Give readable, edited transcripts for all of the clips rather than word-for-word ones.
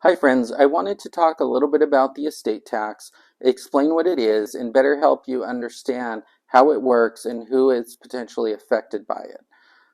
Hi friends, I wanted to talk a little bit about the estate tax, explain what it is, and better help you understand how it works and who is potentially affected by it.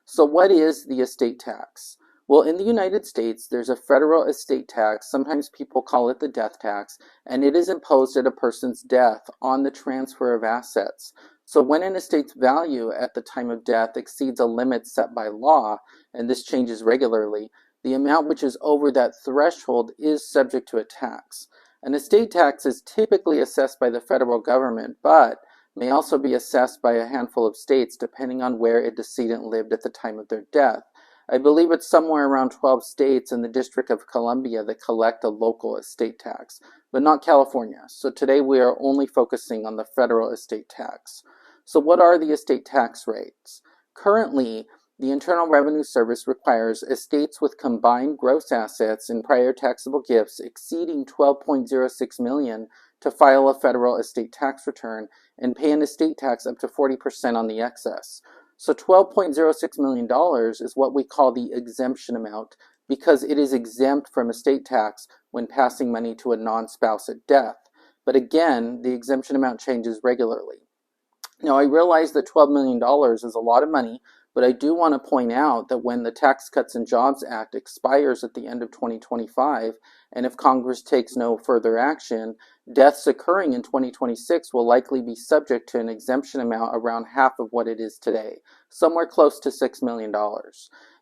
So what is the estate tax? Well, in the United States, there's a federal estate tax, sometimes people call it the death tax, and it is imposed at a person's death on the transfer of assets. So when an estate's value at the time of death exceeds a limit set by law, and this changes regularly, the amount which is over that threshold is subject to a tax. An estate tax is typically assessed by the federal government, but may also be assessed by a handful of states depending on where a decedent lived at the time of their death. I believe it's somewhere around 12 states in the District of Columbia that collect a local estate tax, but not California. So today we are only focusing on the federal estate tax. So what are the estate tax rates? Currently, the Internal Revenue Service requires estates with combined gross assets and prior taxable gifts exceeding $12.06 million to file a federal estate tax return and pay an estate tax up to 40% on the excess. So $12.06 million is what we call the exemption amount because it is exempt from estate tax when passing money to a non-spouse at death. But again, the exemption amount changes regularly. Now, I realize that $12 million is a lot of money, but I do want to point out that when the Tax Cuts and Jobs Act expires at the end of 2025, and if Congress takes no further action, deaths occurring in 2026 will likely be subject to an exemption amount around half of what it is today, somewhere close to $6 million.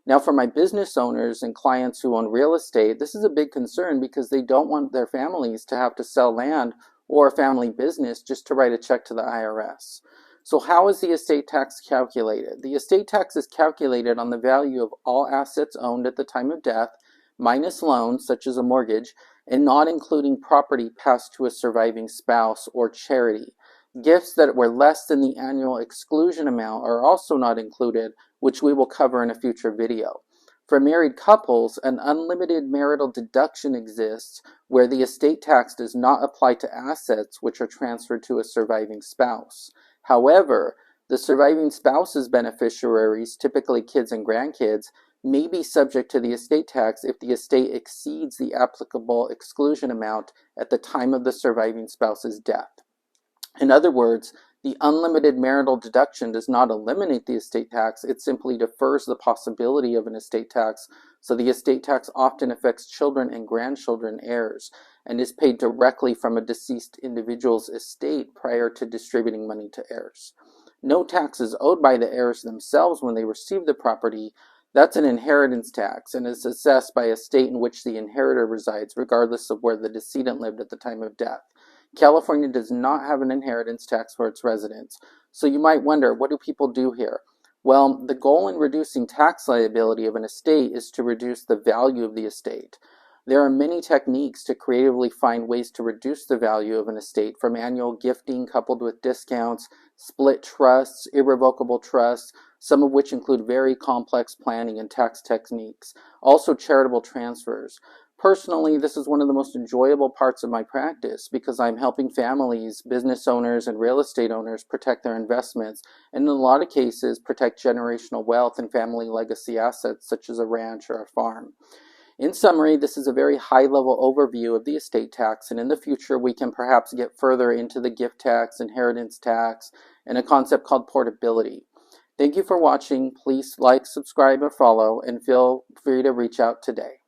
Now, for my business owners and clients who own real estate, this is a big concern because they don't want their families to have to sell land or a family business just to write a check to the IRS. So how is the estate tax calculated? The estate tax is calculated on the value of all assets owned at the time of death, minus loans such as a mortgage, and not including property passed to a surviving spouse or charity. Gifts that were less than the annual exclusion amount are also not included, which we will cover in a future video. For married couples, an unlimited marital deduction exists where the estate tax does not apply to assets which are transferred to a surviving spouse. However, the surviving spouse's beneficiaries, typically kids and grandkids, may be subject to the estate tax if the estate exceeds the applicable exclusion amount at the time of the surviving spouse's death. In other words, the unlimited marital deduction does not eliminate the estate tax, it simply defers the possibility of an estate tax, so the estate tax often affects children and grandchildren heirs, and is paid directly from a deceased individual's estate prior to distributing money to heirs. No tax is owed by the heirs themselves when they receive the property. That's an inheritance tax and is assessed by a state in which the inheritor resides, regardless of where the decedent lived at the time of death. California does not have an inheritance tax for its residents. So you might wonder, what do people do here? Well, the goal in reducing tax liability of an estate is to reduce the value of the estate. There are many techniques to creatively find ways to reduce the value of an estate, from annual gifting coupled with discounts, split trusts, irrevocable trusts, some of which include very complex planning and tax techniques, also charitable transfers. Personally, this is one of the most enjoyable parts of my practice because I'm helping families, business owners, and real estate owners protect their investments, and in a lot of cases protect generational wealth and family legacy assets such as a ranch or a farm. In summary, this is a very high-level overview of the estate tax, and in the future we can perhaps get further into the gift tax, inheritance tax, and a concept called portability. Thank you for watching. Please like, subscribe, or follow, and feel free to reach out today.